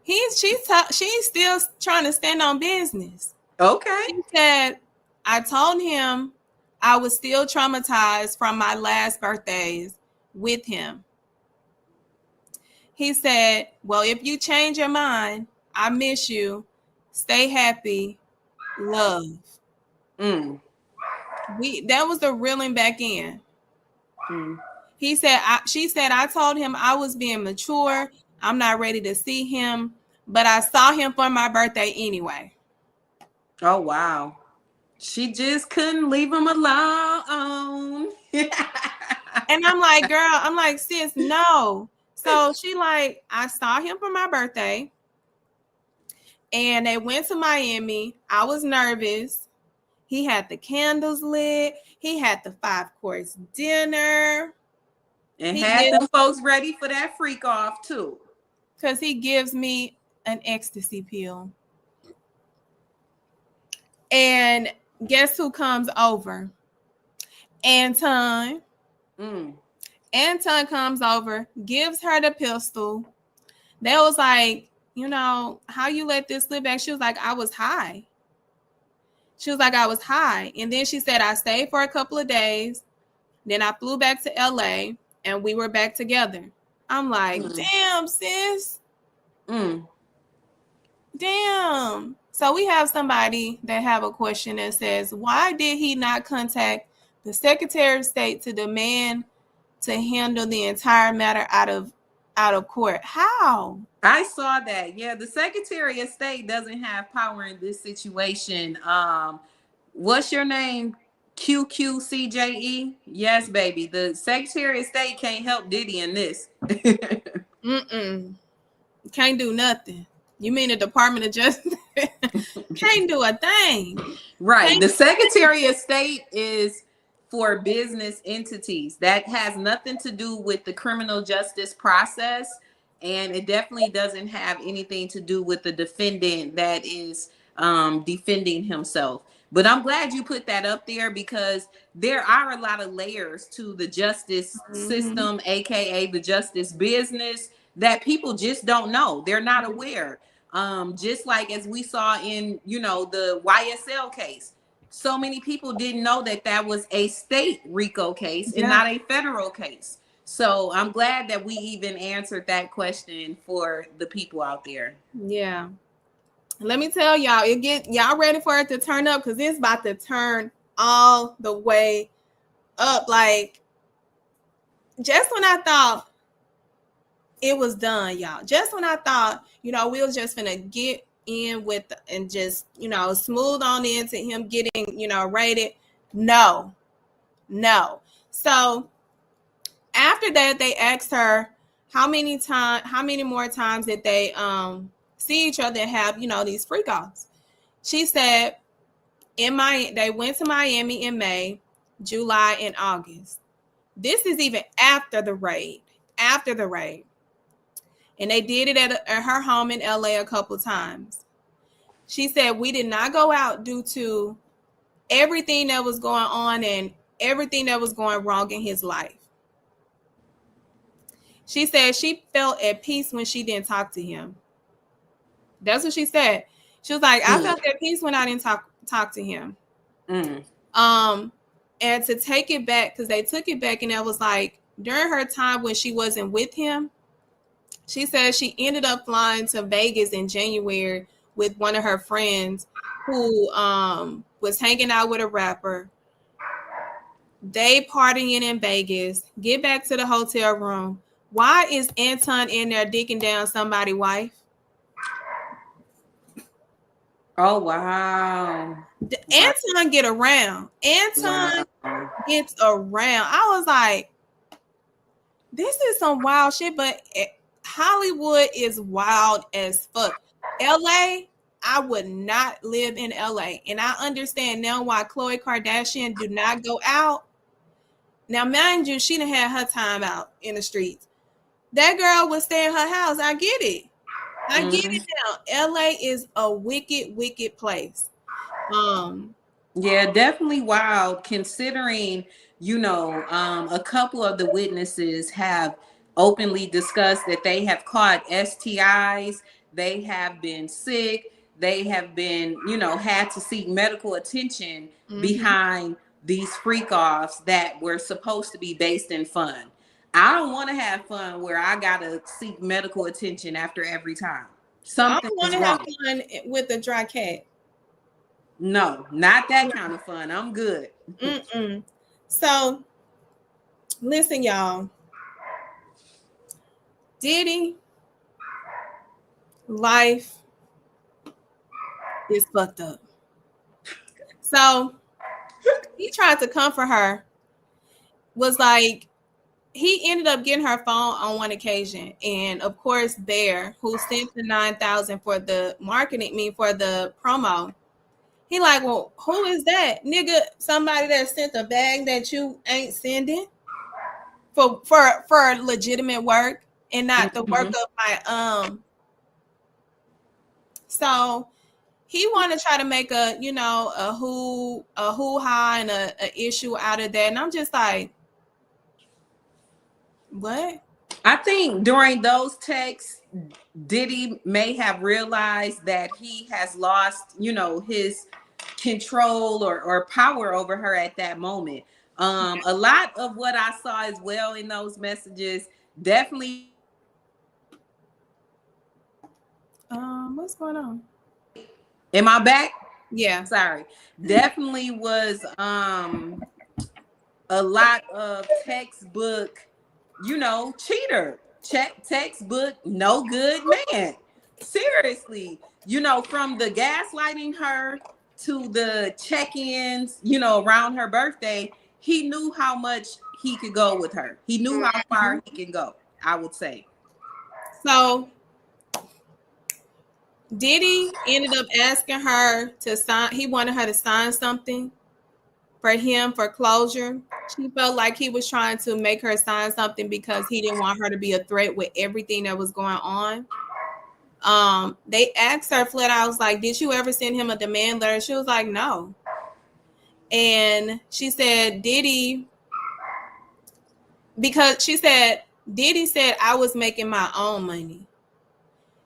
she's still trying to stand on business. Okay. She said, I told him I was still traumatized from my last birthdays with him. He said, well, if you change your mind, I miss you. Stay happy. Love. That was the reeling back in. He said, she said, I told him I was being mature. I'm not ready to see him, but I saw him for my birthday anyway. Oh, wow. She just couldn't leave him alone. And I'm like, girl, sis, no. So she like, I saw him for my birthday and they went to Miami. I was nervous. He had the candles lit. He had the 5-course dinner. And had them folks ready for that freak off too. Because he gives me an ecstasy pill. And guess who comes over? Anton. Anton comes over, gives her the pistol. They was like, how you let this slip back? She was like, I was high. And then she said, I stayed for a couple of days. Then I flew back to LA and we were back together. I'm like, damn, sis. Damn. So we have somebody that have a question that says, why did he not contact the Secretary of State to demand to handle the entire matter out of court? How? I saw that. Yeah, the Secretary of State doesn't have power in this situation. What's your name? QQCJE? Yes, baby. The Secretary of State can't help Diddy in this. Can't do nothing. You mean the Department of Justice? Can't do a thing. Right. The Secretary of State is for business entities. That has nothing to do with the criminal justice process. And it definitely doesn't have anything to do with the defendant that is defending himself. But I'm glad you put that up there, because there are a lot of layers to the justice system, aka the justice business, that people just don't know. They're not aware. Just like as we saw in, the YSL case. So many people didn't know that that was a state Rico case and not a federal case. So I'm glad that we even answered that question for the people out there. Yeah. Let me tell y'all, y'all ready for it to turn up, because it's about to turn all the way up. Like, just when I thought it was done, y'all, just when I thought, we was just gonna get in with and just, smooth on into him getting, rated. No. So after that, they asked her how many more times did they see each other and have, these freak offs. She said they went to Miami in May, July, and August. This is even after the raid. And they did it at her home in LA a couple times. She said, we did not go out due to everything that was going on and everything that was going wrong in his life. She said she felt at peace when she didn't talk to him. That's what she said. She was like, I felt at peace when I didn't talk to him. And to take it back, because they took it back, and it was like during her time when she wasn't with him, she said she ended up flying to Vegas in January with one of her friends who was hanging out with a rapper. They partying in Vegas, get back to the hotel room. Why is Anton in there dicking down somebody's wife? Oh, wow. Anton get around. Anton gets around. I was like, this is some wild shit, but Hollywood is wild as fuck. LA, I would not live in LA. And I understand now why Khloe Kardashian do not go out. Now, mind you, she done had her time out in the streets. That girl would stay in her house. I get it. I get it now. LA is a wicked, wicked place. Yeah, definitely wild, considering, a couple of the witnesses have openly discussed that they have caught STIs, they have been sick, they have been, had to seek medical attention behind these freak offs that were supposed to be based in fun. I don't want to have fun where I gotta seek medical attention after every time. Something is wrong. I want to have fun with a dry cat. No, not that kind of fun. I'm good. So, listen, y'all. Diddy life is fucked up. So, he tried to comfort her. Was like, he ended up getting her phone on one occasion, and of course, Bear, who sent the $9,000 for the marketing, for the promo. He like, well, who is that? Nigga, somebody that sent a bag that you ain't sending for legitimate work and not the work of my So he want to try to make a hoo-ha and a issue out of that. And I'm just like, what? I think during those texts, Diddy may have realized that he has lost, his control or power over her at that moment. A lot of what I saw as well in those messages definitely. What's going on? Am I back? Yeah. Sorry. Definitely was a lot of textbook, cheater. Textbook, no good man. Seriously, from the gaslighting her to the check-ins, around her birthday, he knew how much he could go with her. He knew how far he can go, I would say. So Diddy ended up asking her to sign. He wanted her to sign something for him for closure. She felt like he was trying to make her sign something because he didn't want her to be a threat with everything that was going on. They asked her flat out, I was like, did you ever send him a demand letter? She was like, no. And she said, Diddy, because she said, Diddy said I was making my own money.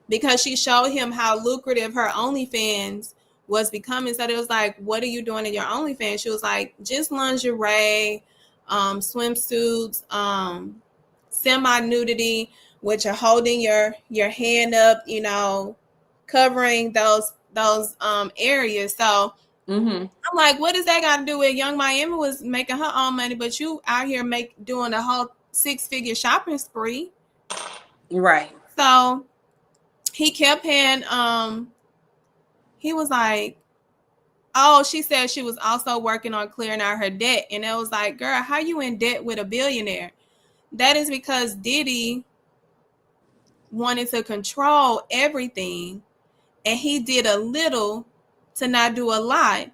Because she showed him how lucrative her OnlyFans was becoming. So it was like, what are you doing in your OnlyFans? She was like, just lingerie, swimsuits, semi-nudity, which are holding your hand up, you know, covering those areas. So I'm like, what does that got to do with Young Miami was making her own money, but you out here doing a whole 6-figure shopping spree? Right. So he kept paying. He was like, oh, she said she was also working on clearing out her debt, and it was like, girl, how you in debt with a billionaire? That is because Diddy wanted to control everything, and he did a little to not do a lot.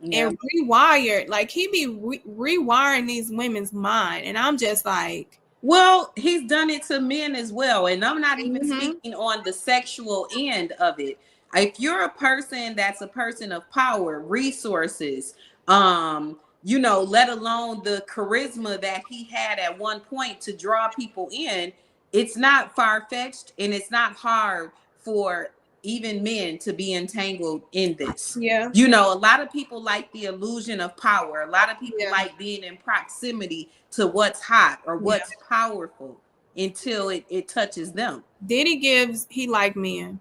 Yeah. And rewired, like he be rewiring these women's mind, and I'm just like, well, he's done it to men as well, and I'm not even speaking on the sexual end of it. If you're a person that's a person of power, resources, you know, let alone the charisma that he had at one point to draw people in, it's not far-fetched and it's not hard for even men to be entangled in this. Yeah. You know, a lot of people like the illusion of power. A lot of people like being in proximity to what's hot or what's powerful until it touches them. Diddy he like men.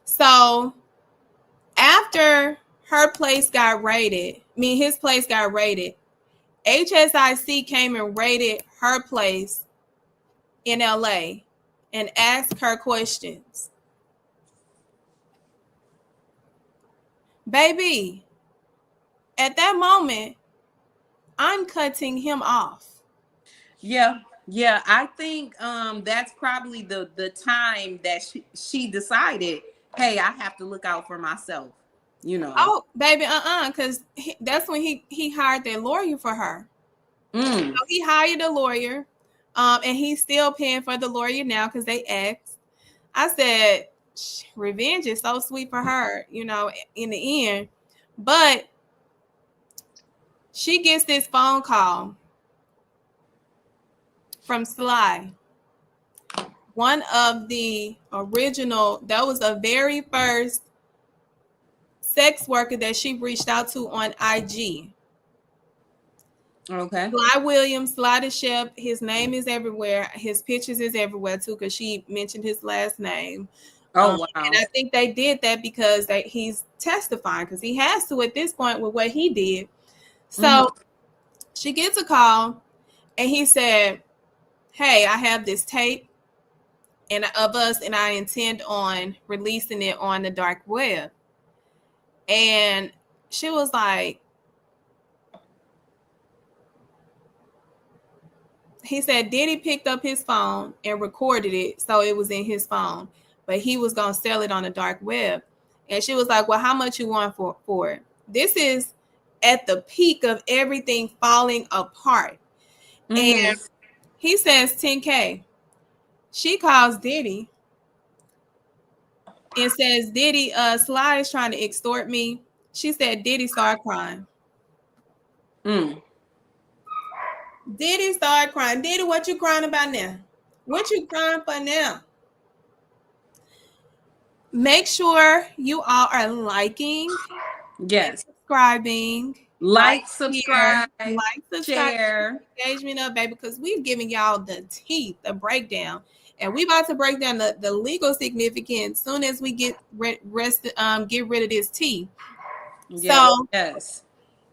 So after her place got raided, his place got raided, HSIC came and raided her place in LA and asked her questions. Baby, at that moment, I'm cutting him off. Yeah, I think that's probably the time that she decided, hey, I have to look out for myself, you know. Oh, baby, because that's when he hired that lawyer for her. So he hired a lawyer, and he's still paying for the lawyer now because they asked. I said, revenge is so sweet for her, you know, in the end. But she gets this phone call from Sly, one of the original, that was the very first sex worker that she reached out to on IG. Okay. Sly Williams, Sly the Chef, his name is everywhere. His pictures is everywhere too, because she mentioned his last name. Oh, wow. And I think they did that because he's testifying, because he has to at this point with what he did. So she gets a call and he said, hey, I have this tape of us, and I intend on releasing it on the dark web. And she was like, he said Diddy picked up his phone and recorded it, so it was in his phone, but he was going to sell it on the dark web. And she was like, well, how much you want for it? This is at the peak of everything falling apart. And he says 10K. She calls Diddy and says, Diddy, Sly is trying to extort me. She said Diddy started crying. Diddy started crying. Diddy, what you crying about now? What you crying for now? Make sure you all are liking, subscribing, subscribe, share, engagement up, baby, because we've given y'all the teeth, the breakdown, and we about to break down the legal significance soon as we get rid of this tea. So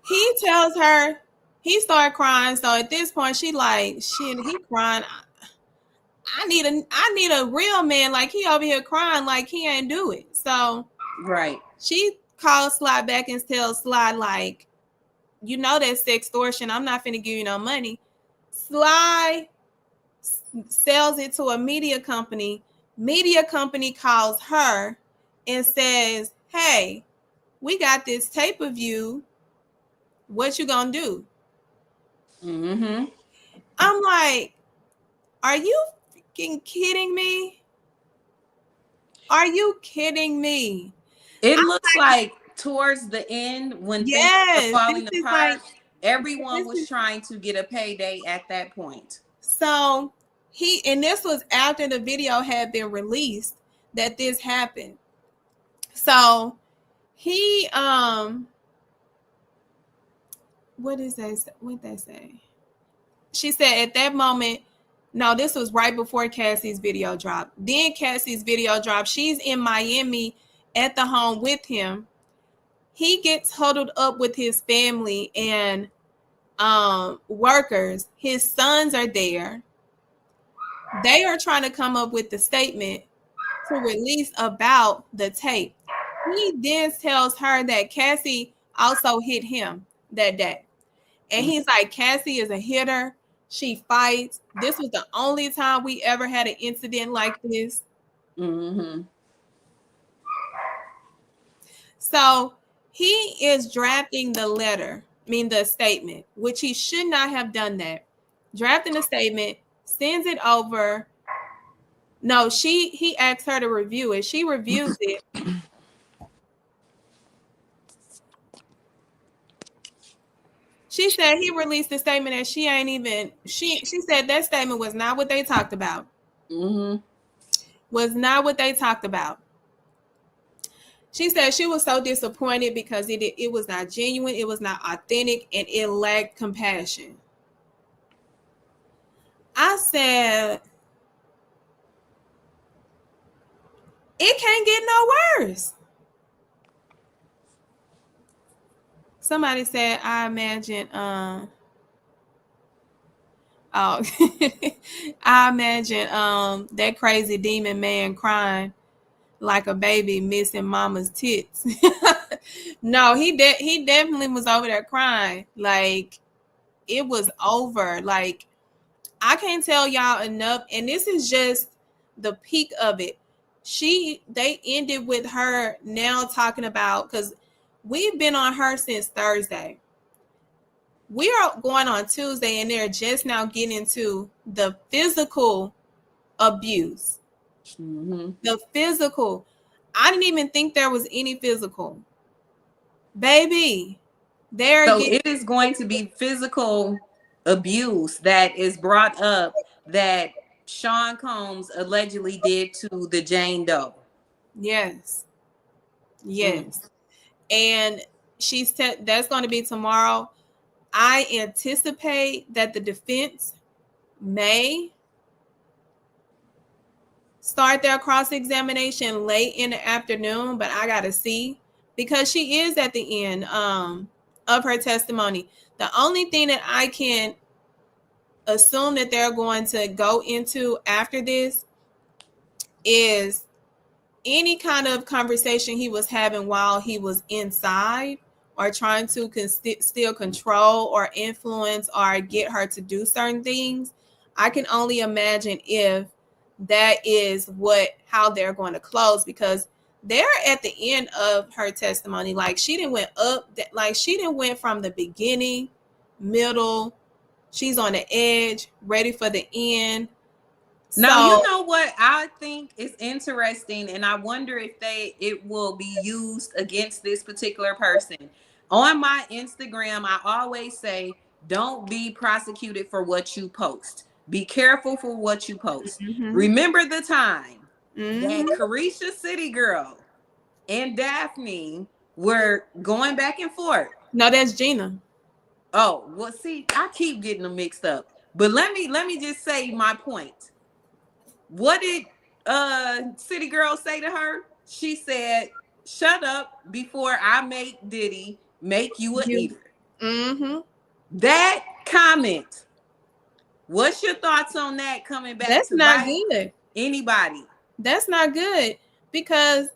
he tells her, he started crying. So at this point, she like, shit, he crying. I need a real man. Like, he over here crying like he ain't do it. So she calls Sly back and tells Sly, like, you know that's extortion. I'm not finna give you no money. Sly sells it to a media company. Media company calls her and says, hey, we got this tape of you. What you gonna do? Mm-hmm. I'm like, are you freaking kidding me? Are you kidding me? It looks like towards the end when things are Yes, this falling is like apart, everyone this was is trying to get a payday at that point. so and this was after the video had been released that this happened. So he what is that? What they say? She said at that moment, no, this was right before Cassie's video dropped. Then Cassie's video dropped. She's in Miami at the home with him. He gets huddled up with his family and workers. His sons are there. They are trying to come up with the statement to release about the tape. He then tells her that Cassie also hit him that day. And he's like, Cassie is a hitter. She fights. This was the only time we ever had an incident like this. Mm-hmm. So he is drafting the letter, the statement, which he should not have done that. Drafting the statement, sends it over. No, he asked her to review it. She reviews it. She said he released a statement and she ain't even she said that statement was not what they talked about. Mm-hmm. Was not what they talked about. She said she was so disappointed because it was not genuine, it was not authentic, and it lacked compassion. I said, it can't get no worse. Somebody said, I imagine, I imagine that crazy demon man crying like a baby missing mama's tits. No, he definitely was over there crying. Like, it was over. Like, I can't tell y'all enough. And this is just the peak of it. They ended with her now talking about, because we've been on her since Thursday. We are going on Tuesday and they're just now getting into the physical abuse. Mm-hmm. The physical. I didn't even think there was any physical. Baby, So it is going to be physical abuse that is brought up that Sean Combs allegedly did to the Jane Doe. Yes. Yes. And that's going to be tomorrow. I anticipate that the defense may start their cross-examination late in the afternoon, but I got to see, because she is at the end of her testimony. The only thing that I can assume that they're going to go into after this is any kind of conversation he was having while he was inside, or trying to still control or influence or get her to do certain things. I can only imagine if that is how they're going to close, because they're at the end of her testimony. Like, she didn't went up, like she didn't went from the beginning, middle. She's on the edge, ready for the end. Now, you know what I think is interesting, and I wonder if it will be used against this particular person. On my Instagram, I always say, don't be prosecuted for what you post. Be careful for what you post. Mm-hmm. Remember the time that Carisha City Girl and Daphne were going back and forth. No, that's Gina. Oh, well, see, I keep getting them mixed up. But let me just say my point. What did City Girl say to her? She said, shut up before I make Diddy make you an eater. Mm-hmm. That comment, what's your thoughts on that coming back? That's not good. Anybody? That's not good, because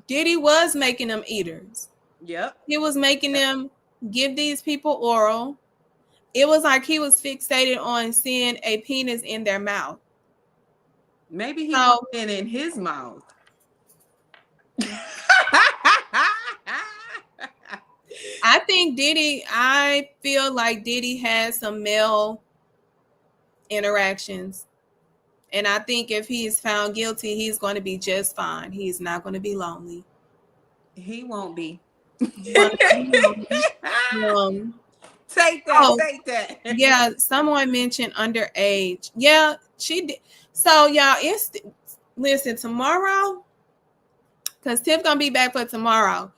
Diddy was making them eaters. Yep. He was making them give these people oral. It was like he was fixated on seeing a penis in their mouth. Maybe he was in his mouth. I feel like Diddy has some male interactions. And I think if he is found guilty, he's going to be just fine. He's not going to be lonely. He won't be. He's going to be lonely. Take that. Take that. Yeah, someone mentioned underage. Yeah, she did. So y'all, listen tomorrow, because Tiff gonna be back for tomorrow.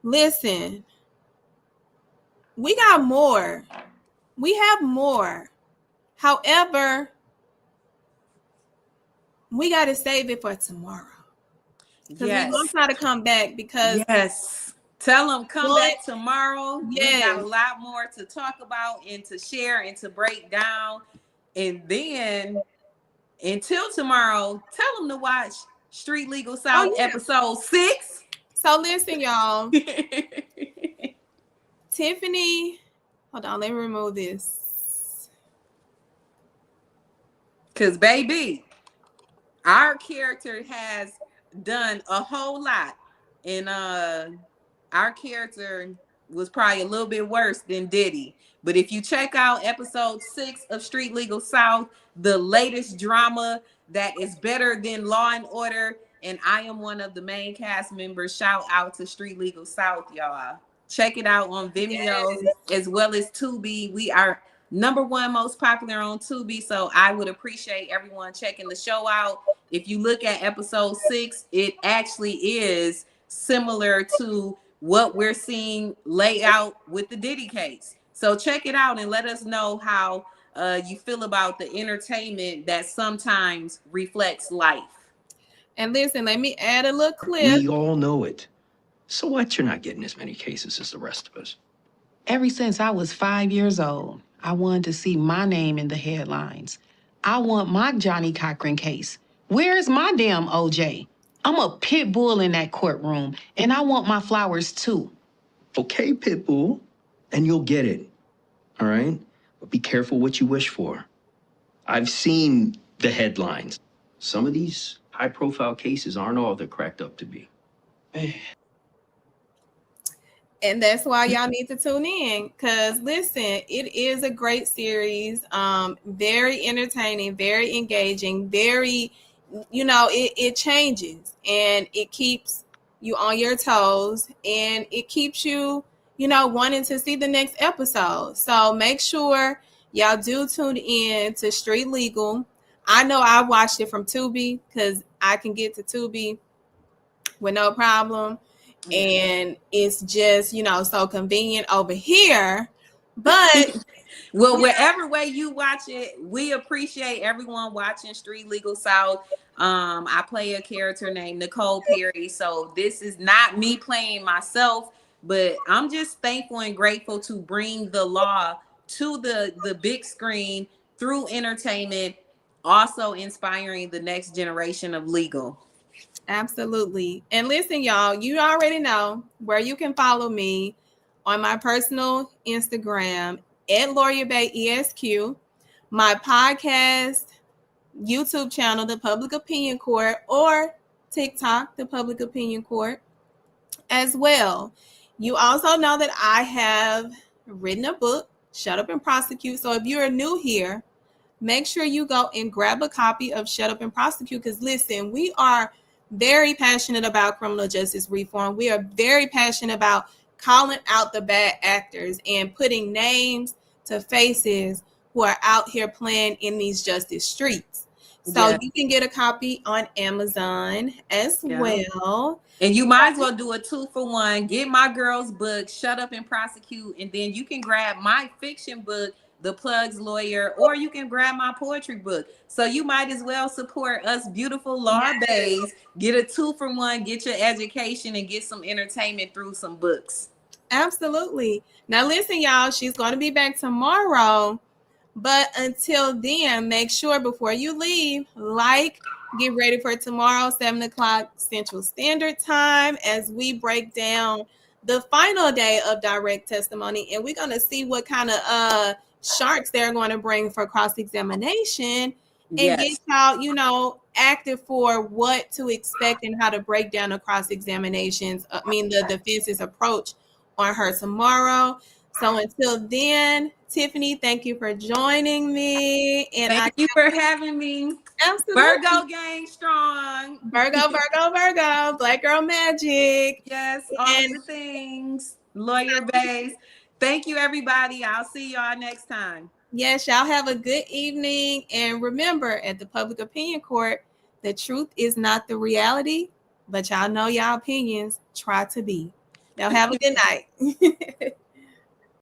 Listen, we got more. We have more. However, we got to save it for tomorrow. Because we want y'all to come back because tell them come back tomorrow. Yes. We got a lot more to talk about and to share and to break down. And then until tomorrow, tell them to watch Street Legal South episode 6. So listen, y'all. Tiffany, hold on, let me remove this. Because baby, our character has done a whole lot. And our character was probably a little bit worse than Diddy. But if you check out episode 6 of Street Legal South, the latest drama that is better than Law and Order, and I am one of the main cast members. Shout out to Street Legal South, y'all. Check it out on Vimeo as well as Tubi. We are #1 most popular on Tubi, so I would appreciate everyone checking the show out. If you look at episode 6, it actually is similar to what we're seeing lay out with the Diddy case. So check it out and let us know how you feel about the entertainment that sometimes reflects life. And listen, let me add a little clip. We all know it. So what? You're not getting as many cases as the rest of us. Ever since I was 5 years old, I wanted to see my name in the headlines. I want my Johnny Cochran case. Where's my damn OJ? I'm a pit bull in that courtroom, and I want my flowers too. Okay, Pitbull, and you'll get it. All right? But be careful what you wish for. I've seen the headlines. Some of these high-profile cases aren't all they're cracked up to be. And that's why y'all need to tune in. Because listen, it is a great series. Very entertaining, very engaging, very, it changes and it keeps you on your toes and it keeps you, wanting to see the next episode. So make sure y'all do tune in to Street Legal. I know I watched it from Tubi because I can get to Tubi with no problem. And it's just, so convenient over here. But well, wherever way you watch it, we appreciate everyone watching Street Legal South. I play a character named Nicole Perry. So this is not me playing myself, but I'm just thankful and grateful to bring the law to the big screen through entertainment, also inspiring the next generation of legal. Absolutely. And listen, y'all, you already know where you can follow me on my personal Instagram at Lawyer Bay ESQ, my podcast, YouTube channel, The Public Opinion Court, or TikTok, The Public Opinion Court as well. You also know that I have written a book, Shut Up and Prosecute. So if you're new here, make sure you go and grab a copy of Shut Up and Prosecute because listen, we are very passionate about criminal justice reform. We are very passionate about calling out the bad actors and putting names to faces who are out here playing in these justice streets. So you can get a copy on Amazon as well. And you might as well do a 2-for-1. Get my girl's book, Shut Up and Prosecute, and then you can grab my fiction book, The Plug's Lawyer, or you can grab my poetry book. So you might as well support us beautiful law bays. Get a 2-for-1, get your education, and get some entertainment through some books. Absolutely. Now listen, y'all, she's going to be back tomorrow. But until then, make sure before you leave, get ready for tomorrow, 7 o'clock Central Standard Time, as we break down the final day of direct testimony. And we're going to see what kind of sharks they're going to bring for cross-examination and get y'all, active for what to expect and how to break down the cross-examinations. The defense's approach on her tomorrow. So until then, Tiffany, thank you for joining me. And Thank you for having me. absolutely Virgo gang strong. Virgo, Black Girl Magic. Yes, all And of the things. Lawyer base. Thank you, everybody. I'll see y'all next time. yes, y'all have a good evening. And remember, at the Public Opinion Court, the truth is not the reality, but y'all know y'all opinions try to be. Y'all have a good night.